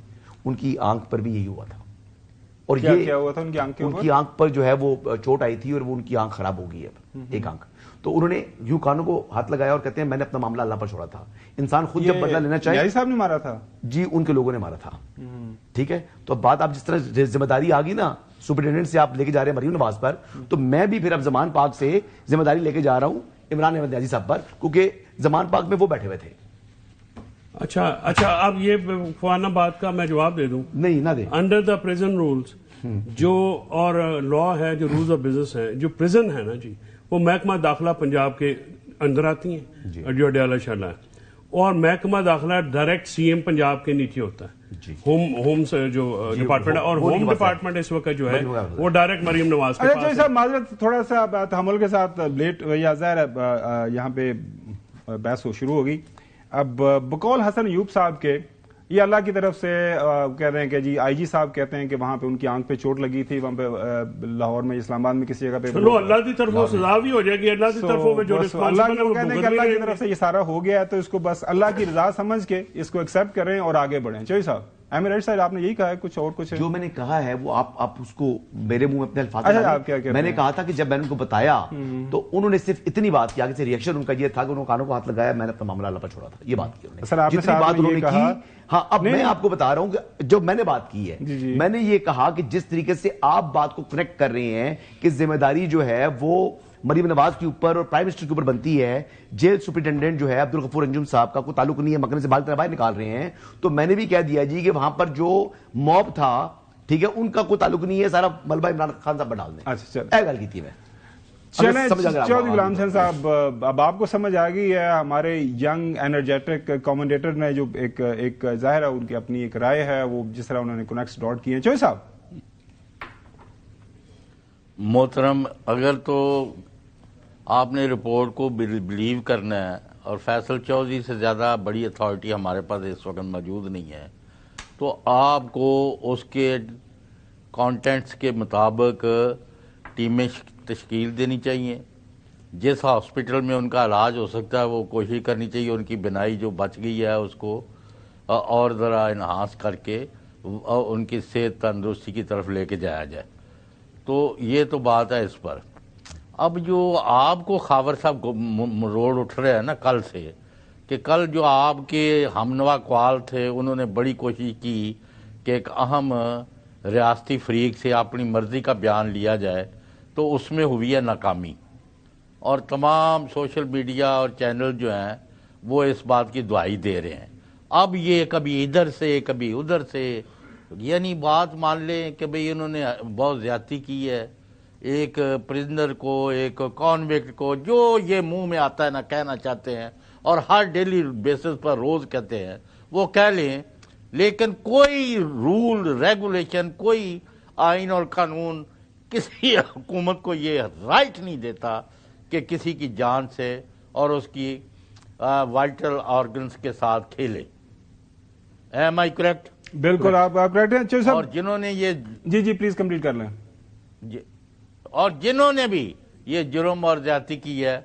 ان کی آنکھ پر بھی یہی ہوا تھا. اور یہ کیا ہوا تھا ان کی آنکھ کے اوپر؟ ان کی آنکھ پر جو ہے وہ چوٹ آئی تھی اور وہ ان کی آنکھ خراب ہو گئی ہے, ایک آنکھ. تو انہوں نے یوں کانوں کو ہاتھ لگایا اور کہتے ہیں میں نے اپنا معاملہ اللہ پر چھوڑا تھا. انسان خود جب بدلہ لینا چاہے. نیازی صاحب نے مارا تھا؟ جی ان کے لوگوں نے مارا تھا. ٹھیک ہے, تو اب بات آپ جس طرح ذمہ داری آ گئی نا سپرنٹینڈنٹ سے آپ لے کے جا رہے ہیں مریم نواز پر, تو میں بھی پھر اب زمان پاک سے ذمہ داری لے کے جا رہا ہوں عمران احمد نیازی صاحب پر, کیونکہ زمان پاک میں وہ بیٹھے ہوئے تھے. اچھا اب یہ فوراً بات کا میں جواب دے دوں. نہیں نہ دیں. انڈر دا پریزن رولز جو اور لا ہے, جو رولز آف بزنس ہے, جو پریزن ہے نا جی, وہ محکمہ داخلہ پنجاب کے اندر آتی ہیں جو اڈیالہ شالہ ہے, اور محکمہ داخلہ ڈائریکٹ CM پنجاب کے نیچے ہوتا ہے. ہوم سے جو ڈپارٹمنٹ, اور ہوم ڈپارٹمنٹ اس وقت جو ہے وہ ڈائریکٹ مریم نواز کے پاس. صاحب معذرت تھوڑا سا تحمل کے ساتھ لیٹ یا ظاہر ہے یہاں پہ بحث شروع ہوگی. اب بقول حسن ایوب صاحب کے یہ اللہ کی طرف سے کہہ رہے ہیں کہ جی IG صاحب کہتے ہیں کہ وہاں پہ ان کی آنکھ پہ چوٹ لگی تھی, وہاں پہ لاہور میں اسلام آباد میں کسی جگہ پہ. چلو اللہ کی طرف سزا بھی ہو جائے گی, اللہ کی طرف جو اللہ کہ اللہ کی طرف سے یہ سارا ہو گیا ہے, تو اس کو بس اللہ کی رضا سمجھ کے اس کو ایکسپٹ کریں اور آگے بڑھیں. چوہی صاحب احمد رائٹ صاحب آپ نے یہی کہا ہے, کچھ اور کچھ جو میں نے کہا ہے وہ آپ اس کو میرے منہ میں اپنے الفاظ. میں نے کہا تھا کہ جب میں نے ان کو بتایا تو انہوں نے صرف اتنی بات کی, آگے سے ریئیکشن ان کا یہ تھا کہ انہوں نے کانوں کو ہاتھ لگایا, میں نے اپنا معاملہ اللہ پر چھوڑا تھا, یہ بات کی انہوں نے, جتنی بات انہوں نے کی. ہاں اب میں آپ کو بتا رہا ہوں کہ جو میں نے بات کی ہے, میں نے یہ کہا کہ جس طریقے سے آپ بات کو کنیکٹ کر رہے ہیں کہ ذمہ داری جو ہے وہ مریم نواز کے اوپر اور پرائم منسٹر کے اوپر بنتی ہے, جیل سپرنٹینڈنٹ جو ہے عبدالغفور انجم صاحب کا کوئی تعلق نہیں ہے, مکنے سے باہر نکال رہے ہیں, تو میں نے بھی کہہ دیا جی کہ وہاں پر جو موب تھا ٹھیک ہے ان کا کوئی تعلق نہیں ہے, سارا ملبہ عمران خان صاحب پر ڈال دیں. اچھا گل کی تھی میں. چودھری غلام حسین صاحب اب آپ کو سمجھ آ گئی ہے, ہمارے ینگ انرجیٹک کامنٹیٹر نے جو ایک ظاہر ہے ان کی اپنی ایک رائے ہے, وہ جس طرح انہوں نے کنیکٹس ڈاٹ کی ہیں. چوہی صاحب محترم, اگر تو آپ نے رپورٹ کو بلیو کرنا ہے, اور فیصل چودھری سے زیادہ بڑی اتھارٹی ہمارے پاس اس وقت موجود نہیں ہے, تو آپ کو اس کے کانٹینٹس کے مطابق ٹیمیں تشکیل دینی چاہیے. جس ہاسپٹل میں ان کا علاج ہو سکتا ہے وہ کوشش کرنی چاہیے ان کی بینائی جو بچ گئی ہے اس کو اور ذرا انہانس کر کے ان کی صحت تندرستی کی طرف لے کے جایا جائے. تو یہ تو بات ہے اس پر. اب جو آپ کو خاور صاحب روڈ اٹھ رہے ہیں نا کل سے, کہ کل جو آپ کے ہمنوا اقوال تھے انہوں نے بڑی کوشش کی کہ ایک اہم ریاستی فریق سے اپنی مرضی کا بیان لیا جائے, تو اس میں ہوئی ہے ناکامی. اور تمام سوشل میڈیا اور چینل جو ہیں وہ اس بات کی دعائی دے رہے ہیں. اب یہ کبھی ادھر سے کبھی ادھر سے, یعنی بات مان لیں کہ بھئی انہوں نے بہت زیادتی کی ہے. ایک پرزنر کو, ایک کانوکٹ کو, جو یہ منہ میں آتا ہے نا کہنا چاہتے ہیں اور ہر ڈیلی بیسس پر روز کہتے ہیں وہ کہہ لیں, لیکن کوئی رول ریگولیشن, کوئی آئین اور قانون کسی حکومت کو یہ رائٹ نہیں دیتا کہ کسی کی جان سے اور اس کی وائٹل آرگنز کے ساتھ کھیلے. Am I correct? بالکل آپ کریکٹ ہیں. اور جنہوں نے یہ جی پلیز کمپلیٹ کر لیں. اور جنہوں نے بھی یہ جرم اور زیادتی کی ہے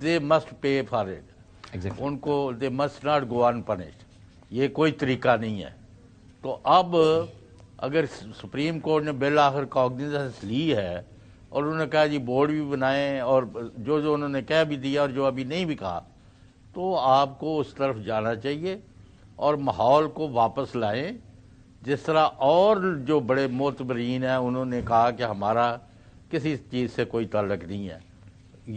they must pay for it. ان کو they must not go unpunished. یہ کوئی طریقہ نہیں ہے. تو اب اگر سپریم کورٹ نے بالآخر کاگنیزنس لی ہے اور انہوں نے کہا جی بورڈ بھی بنائیں اور جو انہوں نے کہہ بھی دیا اور جو ابھی نہیں بھی کہا, تو آپ کو اس طرف جانا چاہیے اور ماحول کو واپس لائیں. جس طرح اور جو بڑے معتبرین ہیں انہوں نے کہا کہ ہمارا کسی چیز سے کوئی تعلق نہیں ہے,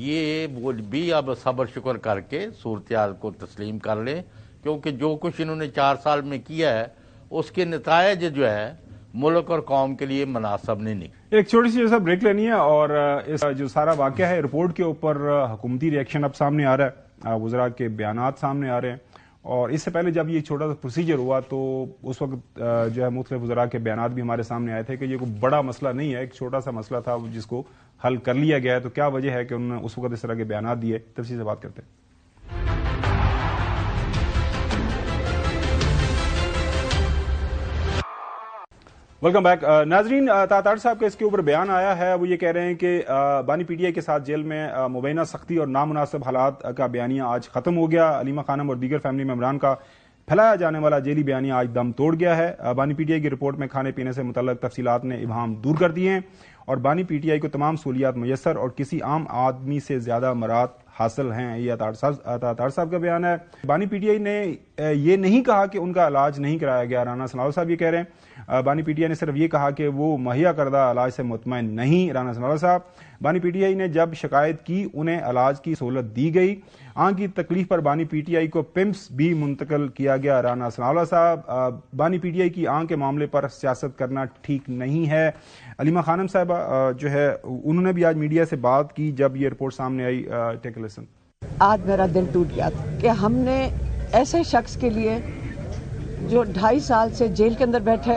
یہ وہ بھی اب صبر شکر کر کے صورتحال کو تسلیم کر لیں, کیونکہ جو کچھ انہوں نے 4 سال میں کیا ہے اس کے نتائج جو ہے ملک اور قوم کے لیے مناسب نہیں. ایک چھوٹی سی جیسا بریک لینی ہے, اور اس جو سارا واقعہ ہے رپورٹ کے اوپر حکومتی ریئیکشن اب سامنے آ رہا ہے, وزراء کے بیانات سامنے آ رہے ہیں, اور اس سے پہلے جب یہ چھوٹا سا پروسیجر ہوا تو اس وقت جو ہے مختلف وزراء کے بیانات بھی ہمارے سامنے آئے تھے کہ یہ کوئی بڑا مسئلہ نہیں ہے, ایک چھوٹا سا مسئلہ تھا جس کو حل کر لیا گیا ہے. تو کیا وجہ ہے کہ انہوں نے اس وقت اس طرح کے بیانات دیے؟ تفصیل سے بات کرتے ہیں. Welcome back. ناظرین, تاطاڑ صاحب کا اس کے اوپر بیان آیا ہے. وہ یہ کہہ رہے ہیں کہ بانی پی ٹی آئی کے ساتھ جیل میں مبینہ سختی اور نامناسب حالات کا بیانیہ آج ختم ہو گیا. علیمہ خانم اور دیگر فیملی ممبران کا پھیلایا جانے والا جیلی بیانیہ آج دم توڑ گیا ہے. بانی پی ٹی آئی کی رپورٹ میں کھانے پینے سے متعلق تفصیلات نے ابہام دور کر دیے ہیں اور بانی پی ٹی آئی کو تمام سہولیات میسر اور کسی عام آدمی سے زیادہ مراعات حاصل ہیں. یہ تاطاڑ صاحب کا بیان ہے. بانی پی ٹی آئی نے یہ نہیں کہا کہ ان کا علاج نہیں کرایا گیا. رانا سناولا صاحب یہ کہہ رہے ہیں بانی پی ٹی آئی نے صرف یہ کہا کہ وہ مہیا کردہ علاج سے مطمئن نہیں. رانا سناولا صاحب, بانی پی ٹی آئی نے جب شکایت کی انہیں علاج کی سہولت دی گئی. آنکھ کی تکلیف پر بانی پی ٹی آئی کو پمپس بھی منتقل کیا گیا. رانا سناولا صاحب, بانی پی ٹی آئی کی آنکھ کے معاملے پر سیاست کرنا ٹھیک نہیں ہے. علیمہ خانم صاحبہ جو ہے انہوں نے بھی آج میڈیا سے بات کی جب یہ رپورٹ سامنے آئی. ٹیک اے لسن. آج میرا دل ٹوٹ گیا تھا کہ ہم نے ایسے شخص کے لیے جو 2.5 سال سے جیل کے اندر بیٹھے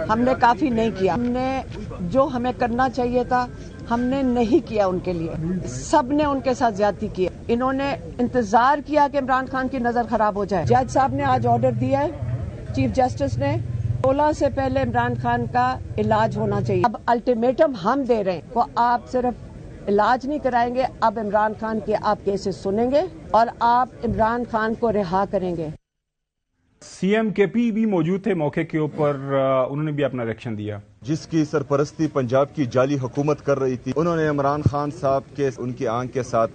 ہم نے کافی نہیں کیا. ہم نے جو ہمیں کرنا چاہیے تھا ہم نے نہیں کیا ان کے لیے. سب نے ان کے ساتھ زیادتی کی. انہوں نے انتظار کیا کہ عمران خان کی نظر خراب ہو جائے. جج صاحب نے آج آرڈر دیا ہے چیف جسٹس نے 16 سے پہلے عمران خان کا علاج ہونا چاہیے. اب الٹیمیٹم ہم دے رہے ہیں کہ آپ صرف علاج نہیں کرائیں گے, اب عمران خان کے آپ کیسز سنیں گے اور آپ عمران خان کو رہا کریں گے. سی ایم کے پی بھی موجود تھے موقع کے اوپر, انہوں نے بھی اپنا ریئیکشن دیا. جس کی سرپرستی پنجاب کی جعلی حکومت کر رہی تھی, انہوں نے عمران خان صاحب کے ان کی آنکھ کے ساتھ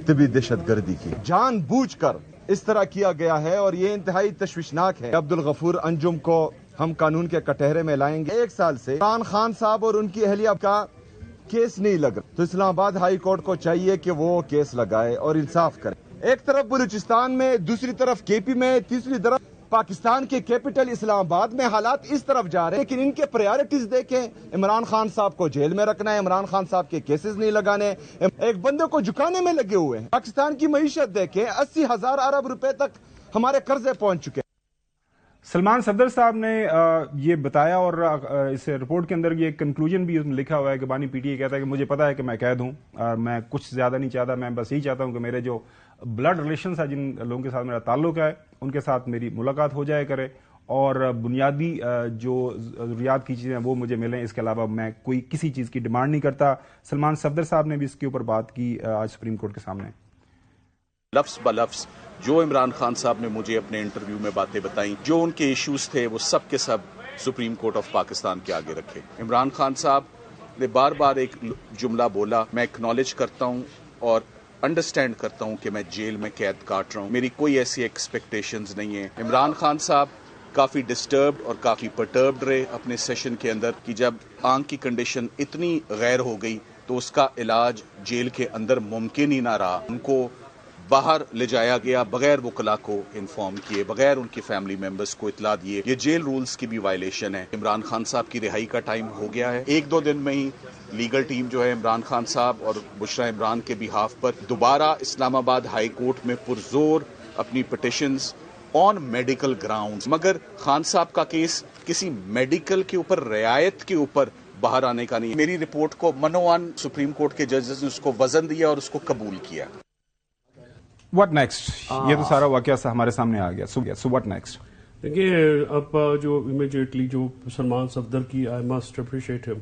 طبی دہشت گردی کی. جان بوجھ کر اس طرح کیا گیا ہے اور یہ انتہائی تشویشناک ہے. عبدالغفور انجم کو ہم قانون کے کٹہرے میں لائیں گے. 1 سال سے عمران خان صاحب اور ان کی اہلیہ کا کیس نہیں لگ رہا, تو اسلام آباد ہائی کورٹ کو چاہیے کہ وہ کیس لگائے اور انصاف کرے. ایک طرف بلوچستان میں, دوسری طرف کے پی میں, تیسری طرف پاکستان کے کیپٹل اسلام آباد میں حالات اس طرف جا رہے ہیں. لیکن ان کے پریارٹیز دیکھیں, عمران خان صاحب کو جیل میں رکھنا ہے, عمران خان صاحب کے کیسز نہیں لگانے, ایک بندے کو جھکانے میں لگے ہوئے ہیں. پاکستان کی معیشت دیکھیں, 80,000 ارب روپے تک ہمارے قرضے پہنچ چکے ہیں. سلمان صفدر صاحب نے یہ بتایا اور اس رپورٹ کے اندر یہ کنکلوژن بھی لکھا ہوا ہے کہ بانی پی ٹی آئی کہتا ہے کہ مجھے پتا ہے کہ میں قید ہوں, میں کچھ زیادہ نہیں چاہتا, میں بس یہی چاہتا ہوں کہ میرے جو بلڈ ریلیشنز ہیں, جن لوگوں کے ساتھ میرا تعلق ہے, ان کے ساتھ میری ملاقات ہو جائے کرے اور بنیادی جو ضروریات کی چیزیں وہ مجھے ملیں. اس کے علاوہ میں کوئی کسی چیز کی ڈیمانڈ نہیں کرتا. سلمان صفدر صاحب نے بھی اس کے اوپر بات کی آج سپریم کورٹ کے سامنے. لفظ بلفظ جو عمران خان صاحب نے مجھے اپنے انٹرویو میں باتیں بتائیں, جو ان کے ایشوز تھے, وہ سب کے سب سپریم کورٹ آف پاکستان کے آگے رکھے. عمران خان صاحب نے بار بار ایک جملہ بولا, میں اکنالج کرتا ہوں اور انڈرسٹینڈ کرتا ہوں کہ میں جیل میں قید کاٹ رہا ہوں, میری کوئی ایسی ایکسپیکٹیشنز نہیں ہیں. عمران خان صاحب کافی ڈسٹربڈ اور کافی پرٹربڈ رہے اپنے سیشن کے اندر کہ جب آنکھ کی کنڈیشن اتنی غیر ہو گئی تو اس کا علاج جیل کے اندر ممکن ہی نہ رہا. ان کو باہر لے جایا گیا بغیر وکلا کو انفارم کیے, بغیر ان کی فیملی ممبرز کو اطلاع دیے. یہ جیل رولز کی بھی وائلیشن ہے. عمران خان صاحب کی رہائی کا ٹائم ہو گیا ہے. 1-2 دن میں ہی لیگل ٹیم جو ہے عمران خان صاحب اور بشرا عمران کے بہاف پر دوبارہ اسلام آباد ہائی کورٹ میں پرزور اپنی پٹیشنز آن میڈیکل گراؤنڈز. مگر خان صاحب کا کیس کسی میڈیکل کے اوپر رعایت کے اوپر باہر آنے کا نہیں. میری رپورٹ کو منوان سپریم کورٹ کے ججز نے اس کو وزن دیا اور اس کو قبول کیا. What next? یہ تو سارا واقعہ ہمارے سامنے آ گیا. So what next? دیکھیے اب جو امیڈیٹلی جو سلمان صفدر کی آئی مسٹ اپریشیٹ ہم,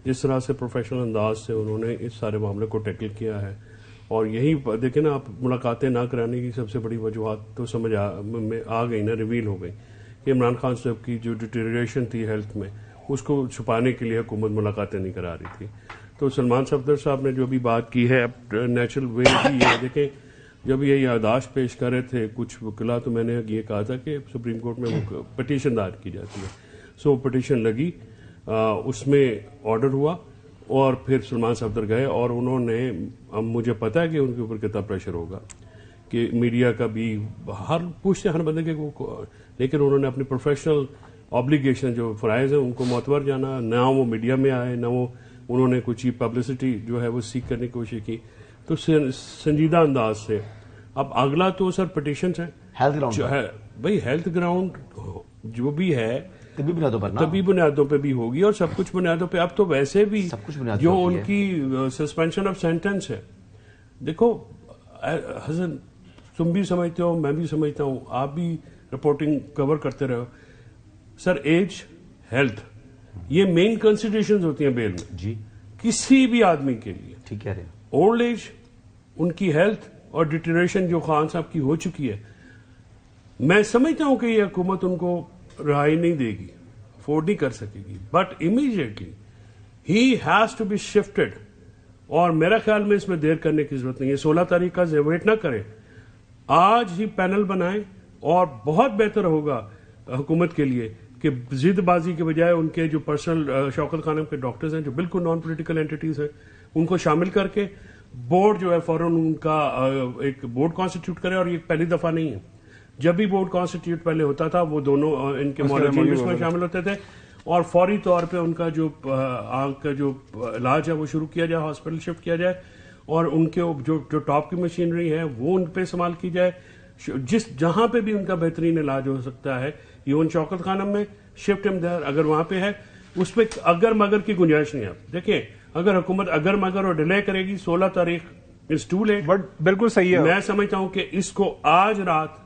جس طرح سے پروفیشنل انداز سے انہوں نے اس سارے معاملے کو ٹیکل کیا ہے. اور یہی دیکھیں نا, آپ ملاقاتیں نہ کرانے کی سب سے بڑی وجوہات تو سمجھ میں آ گئی نا, ریویل ہو گئی کہ عمران خان صاحب کی جو ڈیٹیریشن تھی ہیلتھ میں, اس کو چھپانے کے لیے حکومت ملاقاتیں نہیں کرا رہی تھی. تو سلمان صفدر صاحب نے جو بھی بات کی ہے نیچرل وے کی ہے. دیکھیں جب یہ یادداشت پیش کر رہے تھے کچھ وکلا, تو میں نے یہ کہا تھا کہ سپریم کورٹ میں پٹیشن دائر کی جاتی ہے. سو پٹیشن لگی, اس میں آرڈر ہوا اور پھر سلمان صفدر گئے اور انہوں نے, مجھے پتا ہے کہ ان کے اوپر کتنا پریشر ہوگا کہ میڈیا کا بھی پوچھتے ہر بندے کے, لیکن انہوں نے اپنی پروفیشنل آبلیگیشن جو فرائض ہیں ان کو معتبر جانا. نہ وہ میڈیا میں آئے, نہ وہ انہوں نے کوئی چیپ پبلسٹی جو ہے وہ سیکھ کرنے کی کوشش کی. تو سنجیدہ انداز سے اب اگلا تو سر پٹیشنز ہیں جو ہے بھائی ہیلتھ گراؤنڈ جو بھی ہے, طبی بنیادوں پہ بھی ہوگی اور سب کچھ بنیادوں پہ. اب تو ویسے بھی جو ان کی سسپینشن آف سینٹنس ہے, دیکھو حسن تم بھی سمجھتے ہو, میں بھی سمجھتا ہوں, آپ بھی رپورٹنگ کور کرتے رہو سر, ایج, ہیلتھ, یہ مین کنسیڈریشنز ہوتی ہیں بیل میں جی کسی بھی آدمی کے لیے. ٹھیک کہہ رہے ہیں. اولڈ ایج, ان کی ہیلتھ اور ڈیٹریشن جو خان صاحب کی ہو چکی ہے, میں سمجھتا ہوں کہ یہ حکومت ان کو رہائی نہیں دے گی, افورڈ نہیں کر سکے گی, but immediately he has to be shifted. اور میرا خیال میں اس میں دیر کرنے کی ضرورت نہیں ہے. 16 تاریخ کا ویٹ نہ کریں, آج ہی پینل بنائیں اور بہت بہتر ہوگا حکومت کے لیے کہ ضد بازی کے بجائے ان کے جو پرسنل شوکت خانم کے ڈاکٹرز ہیں جو بالکل نان پولیٹیکل اینٹیز ہیں ان کو شامل کر کے بورڈ جو ہے فوراً ان کا ایک بورڈ کانسٹیٹیوٹ کرے. اور یہ پہلی دفعہ نہیں ہے, جب بھی بورڈ کانسٹیٹیوٹ پہلے ہوتا تھا وہ دونوں ان کے مولوی اس میں شامل ہوتے تھے اور فوری طور پہ ان کا جو آنکھ کا جو علاج ہے وہ شروع کیا جائے, ہاسپٹل شفٹ کیا جائے اور ان کے جو ٹاپ کی مشینری ہے وہ ان پہ استعمال کی جائے. جہاں پہ بھی ان کا بہترین علاج ہو سکتا ہے, ایون شوکت خانم میں شفٹ دیر اگر وہاں پہ ہے, اس پہ اگر مگر کی گنجائش نہیں ہے. دیکھیں اگر حکومت اگر مگر اور ڈیلے کرے گی 16 تاریخ از ٹو لیٹ. بٹ بالکل صحیح ہے, میں سمجھتا ہوں کہ اس کو آج رات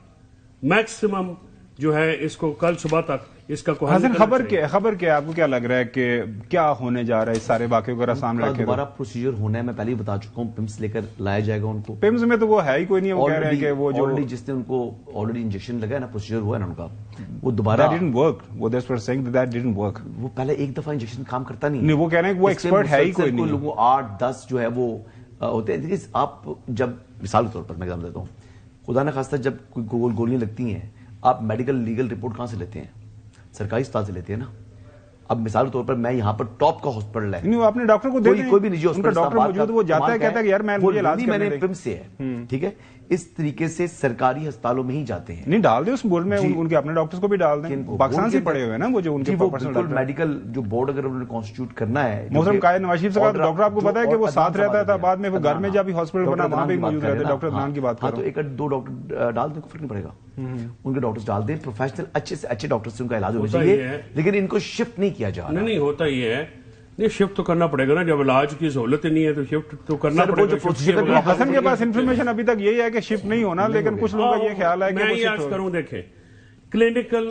میکسیمم جو ہے اس کو کل صبح تک اس کا کوئی حسن خبر کیا آپ کو کیا لگ رہا ہے کہ کیا ہونے جا رہا ہے اس سارے واقعے کو سامنے رکھے؟ دوبارہ پروسیجر ہونا ہے, میں پہلے ہی بتا چکا ہوں, پمس لے کر لایا جائے گا ان کو. پمس میں تو وہ ہے ہی کوئی نہیں, وہ کہہ رہے ہیں کہ وہ جو جس نے ان کو آلریڈی انجیکشن لگا ہے نا, پروسیجر ہوا ہے نا ان کا, وہ دوبارہ وہ پہلے ایک دفعہ انجیکشن کام کرتا نہیں, وہ کہہ رہے ہیں کہ وہ ایکسپرٹ ہے ہی کوئی نہیں. لوگوں 8-10 جو ہے وہ ہوتے ہیں. آپ جب مثال کے طور پر میں ایگزامپل دیتا ہوں, خدا نہ خواستہ جب کوئی گولیاں لگتی ہیں آپ میڈیکل لیگل رپورٹ کہاں سے لیتے ہیں؟ سرکاری اسپتال سے لیتے ہیں نا. اب مثال کے طور پر میں یہاں پر ٹاپ کا ہاسپٹل ہے, وہ اپنے ڈاکٹر کو کوئی بھی نجی ہاسپٹل وہ جاتا ہے کہتا ہے کہ یار میں نے پم سے ہے, ٹھیک ہے, اس طریقے سے سرکاری ہسپتالوں میں ہی جاتے ہیں. نہیں ڈال دیں اس بورڈ میں ان کے اپنے ڈاکٹرز کو بھی ڈال دیں, پاکستان سے پڑے ہوئے ہیں نا وہ جو ان کے میڈیکل جو بورڈ اگر انہوں نے کانسٹیٹیوٹ کرنا ہے. محترم قائد نواز شریف صاحب ڈاکٹر آپ کو پتا ہے کہ وہ ساتھ رہتا تھا, بعد میں وہ گھر میں جب ہاسپٹل بنا وہاں بھی موجود رہتے. ڈاکٹر عدنان کی بات کر رہا ہوں, تو 1-2 ڈاکٹر ڈال دیں, فرق نہیں پڑے گا. ان کے ڈاکٹرز ڈال دیں, پروفیشنل اچھے سے اچھے ڈاکٹر سے ان کا علاج ہونا چاہیے, لیکن ان کو شفٹ نہیں کیا جا رہا. نہیں ہوتا ہی ہے, نہیں شفٹ تو کرنا پڑے گا نا, جب علاج کی سہولت نہیں ہے تو شفٹ تو کرنا پڑے گا. حسن کے پاس انفارمیشن ابھی تک یہی ہے کہ شفٹ نہیں ہونا, لیکن کچھ لوگوں کا یہ خیال ہے کہ میں یہ عرض کروں, دیکھیں کلینکل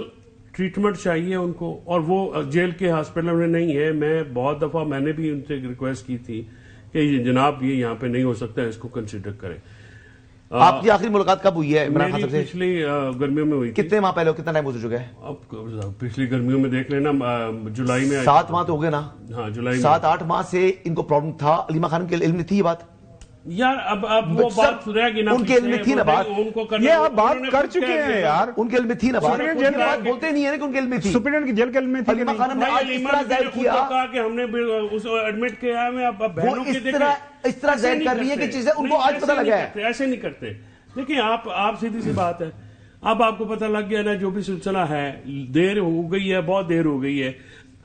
ٹریٹمنٹ چاہیے ان کو, اور وہ جیل کے ہاسپٹل میں نہیں ہے. میں بہت دفعہ میں نے بھی ان سے ریکویسٹ کی تھی کہ جناب یہ یہاں پہ نہیں ہو سکتا, اس کو کنسیڈر کریں. آپ کی آخری ملاقات کب ہوئی ہے عمران خان صاحب سے؟ پچھلی گرمیوں میں ہوئی. کتنے ماہ پہلے, کتنا ٹائم ہو چکا ہے؟ اب پچھلی گرمیوں میں دیکھ لینا, جولائی میں 7 ماہ تو ہو گئے نا. ہاں جولائی 7-8 ماہ سے ان کو پرابلم تھا. علیمہ خانم کے علم میں تھی یہ بات یار, اب وہ بات رہ گی نا, ان کے علم میں تھی نا بات, یہ آپ بات کر چکے ہیں یار, ان کے علم میں تھی نا بات, بولتے نہیں ہے نا کہ ان کے علم میں تھی. سپرنٹینڈنٹ کی جیل کے علم میں تھی. علیمہ خانم نے آج اس طرح ظاہر کیا کہ ہم نے اس ایڈمٹ کیا ہے, اب وہ اس طرح ظاہر کر رہی ہے کہ چیزیں ان کو آج پتہ لگا ہے. ایسے نہیں کرتے. دیکھیں آپ سیدھی سی بات ہے, اب آپ کو پتہ لگ گیا نا جو بھی سلسلہ ہے, دیر ہو گئی ہے, بہت دیر ہو گئی ہے.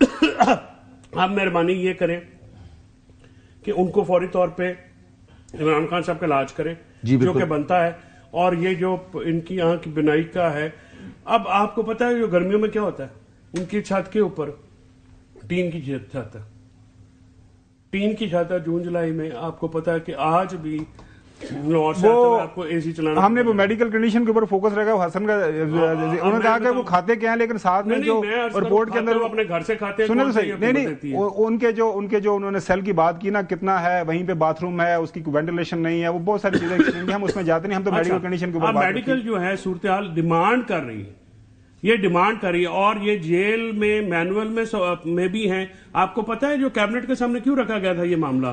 آپ مہربانی یہ کریں کہ ان کو فوری طور پہ عمران خان صاحب کا علاج کریں جو کہ بنتا ہے, اور یہ جو ان کی یہاں کی بنائی کا ہے, اب آپ کو پتا ہے جو گرمیوں میں کیا ہوتا ہے, ان کی چھت کے اوپر ٹین کی چھت ہے, ٹین کی چھت ہے. جون جولائی میں آپ کو پتا ہے کہ آج بھی ہم نے وہ میڈیکل کنڈیشن کے اوپر فوکس رکھا. حسن کا انہوں نے کہا کہ وہ کھاتے کیا ہیں, لیکن ساتھ میں جو رپورٹ کے اندر اپنے گھر سے کھاتے سنیں تو صحیح, نہیں ان کے جو انہوں نے سیل کی بات کی نا, کتنا ہے وہیں پہ باتھ روم ہے, اس کی وینٹیلیشن نہیں ہے, وہ بہت ساری چیزیں ہم اس میں جاتے نہیں, ہم تو میڈیکل کنڈیشن کے اوپر. میڈیکل جو ہے صورتحال ڈیمانڈ کر رہی ہے, یہ ڈیمانڈ کر رہی ہے, اور یہ جیل میں مینول میں بھی ہیں. آپ کو پتا ہے جو کیبنٹ کے سامنے کیوں رکھا گیا تھا یہ معاملہ,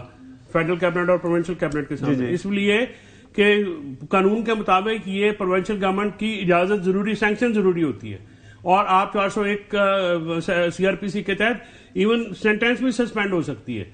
فیڈرل کیبنٹ اور پروونشل کیبنٹ کے سامنے, اس لیے کہ قانون کے مطابق یہ پروونشل گورنمنٹ کی اجازت ضروری, سینکشن ضروری ہوتی ہے, اور آپ 401 CRPC کے تحت ایون سینٹینس بھی سسپینڈ ہو سکتی ہے.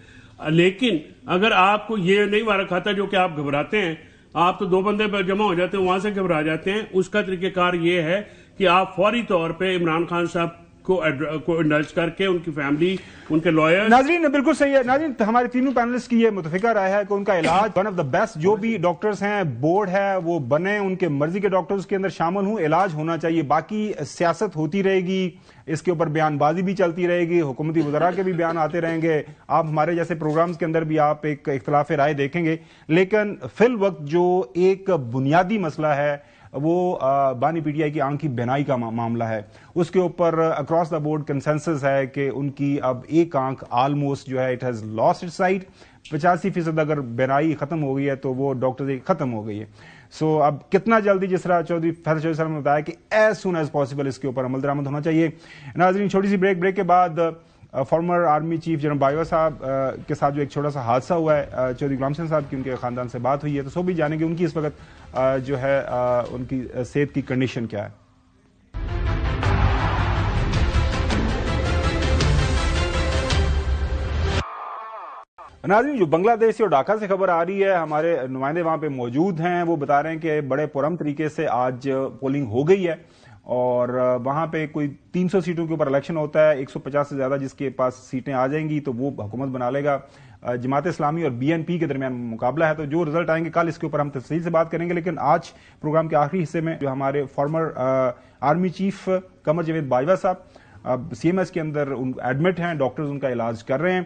لیکن اگر آپ کو یہ نہیں وارک آتا جو کہ آپ گھبراتے ہیں, آپ تو 2 بندے جمع ہو جاتے ہیں وہاں سے گھبرا جاتے ہیں, اس کا طریقہ کار یہ ہے کہ آپ فوری طور پہ عمران خان صاحب کو انڈلج کر کے ان کی فیملی ان کے لائر. ناظرین بالکل صحیح ہے. ناظرین ہمارے تینوں پینلسٹ کی یہ متفقہ رائے ہے کہ ان کا علاج ون آف دا بیسٹ, جو بھی ڈاکٹرز ہیں بورڈ ہے وہ بنے, ان کے مرضی کے ڈاکٹرز کے اندر شامل ہوں, علاج ہونا چاہیے. باقی سیاست ہوتی رہے گی, اس کے اوپر بیان بازی بھی چلتی رہے گی, حکومتی وزراء کے بھی بیان آتے رہیں گے, آپ ہمارے جیسے پروگرامز کے اندر بھی آپ ایک اختلاف رائے دیکھیں گے. لیکن فی الوقت جو ایک بنیادی مسئلہ ہے وہ بانی پی ٹی آئی کی آنکھ کی بینائی کا معاملہ ہے. اس کے اوپر اکراس دا بورڈ کنسنسس ہے کہ ان کی اب ایک آنکھ آلموسٹ جو ہے it has lost it sight. 85% اگر بینائی ختم ہو گئی ہے تو وہ ڈاکٹر ختم ہو گئی ہے. سو اب کتنا جلدی, جس طرح چودھری فیصل چودھری صاحب نے بتایا کہ ایز سون ایز پاسبل اس کے اوپر عمل درآمد ہونا چاہیے. ناظرین چھوٹی سی بریک کے بعد former army chief general Bajwa صاحب کے ساتھ جو ایک چھوٹا سا حادثہ ہوا ہے, چودھری غلام حسین صاحب کی ان کے خاندان سے بات ہوئی ہے, تو سو بھی جانیں گے ان کی اس وقت جو ہے ان کی صحت کی کنڈیشن کیا ہے. ناظرین جو بنگلہ دیش سے اور ڈھاکہ سے خبر آ رہی ہے, ہمارے نمائندے وہاں پہ موجود ہیں, وہ بتا رہے ہیں کہ بڑے پرامن طریقے سے آج پولنگ ہو گئی ہے اور وہاں پہ کوئی 300 سیٹوں کے اوپر الیکشن ہوتا ہے. 150 سے زیادہ جس کے پاس سیٹیں آ جائیں گی تو وہ حکومت بنا لے گا. جماعت اسلامی اور بی این پی کے درمیان مقابلہ ہے, تو جو رزلٹ آئیں گے کل اس کے اوپر ہم تفصیل سے بات کریں گے. لیکن آج پروگرام کے آخری حصے میں جو ہمارے former army chief Qamar Javed Bajwa صاحب سی ایم ایس کے اندر ایڈمٹ ہیں, ڈاکٹرز ان کا علاج کر رہے ہیں.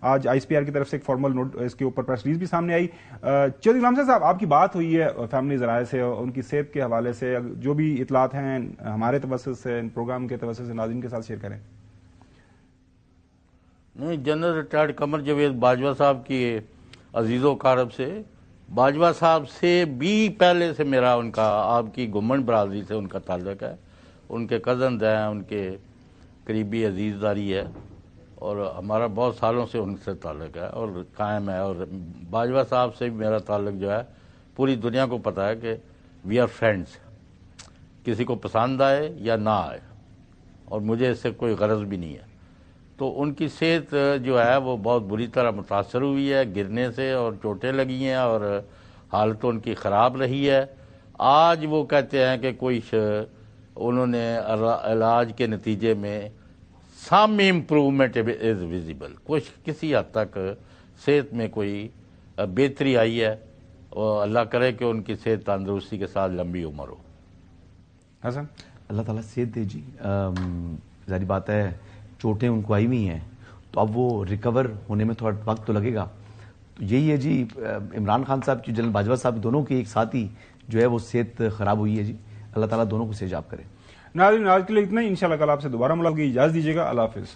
آج آئی ایس پی آر کی طرف سے ایک فارمل نوٹ اس کے اوپر پریس ریلیز بھی سامنے آئی. چودھری غلام حسین صاحب, آپ کی بات ہوئی ہے فیملی ذرائع سے, ان کی صحت کے حوالے سے جو بھی اطلاعات ہیں ہمارے توسط سے, پروگرام کے توسط سے ناظرین کے ساتھ شیئر کریں. نہیں, جنرل ریٹائرڈ قمر جاوید باجوہ صاحب کی عزیز و اقارب سے, باجوہ صاحب سے بھی پہلے سے میرا ان کا آپ کی گمن برادری سے ان کا تعلق ہے. ان کے کزنز ہیں, ان کے قریبی عزیز داری ہے اور ہمارا بہت سالوں سے ان سے تعلق ہے اور قائم ہے. اور باجوہ صاحب سے بھی میرا تعلق جو ہے پوری دنیا کو پتہ ہے کہ وی آر فرینڈز, کسی کو پسند آئے یا نہ آئے, اور مجھے اس سے کوئی غرض بھی نہیں ہے. تو ان کی صحت جو ہے وہ بہت بری طرح متاثر ہوئی ہے گرنے سے, اور چوٹیں لگی ہیں اور حالت ان کی خراب رہی ہے. آج وہ کہتے ہیں کہ کوئی انہوں نے علاج کے نتیجے میں سم امپروومنٹ از ویزیبل, کچھ کسی حد تک صحت میں کوئی بہتری آئی ہے, اور اللہ کرے کہ ان کی صحت تندرستی کے ساتھ لمبی عمر ہو. حسن, اللہ تعالیٰ صحت دے جی. ظاہری بات ہے چوٹیں ان کو آئی ہوئی ہیں, تو اب وہ ریکور ہونے میں تھوڑا وقت تو لگے گا. تو یہی ہے جی, عمران خان صاحب کی, جنرل باجوہ صاحب, دونوں کی ایک ساتھ ہی جو ہے وہ صحت خراب ہوئی ہے جی. اللہ تعالیٰ دونوں کو صحت یاب کرے. ناظرین آج کے لیے اتنا ہی, انشاءاللہ کل آپ سے دوبارہ ملاقات کی اجازت دیجیے گا. اللہ حافظ.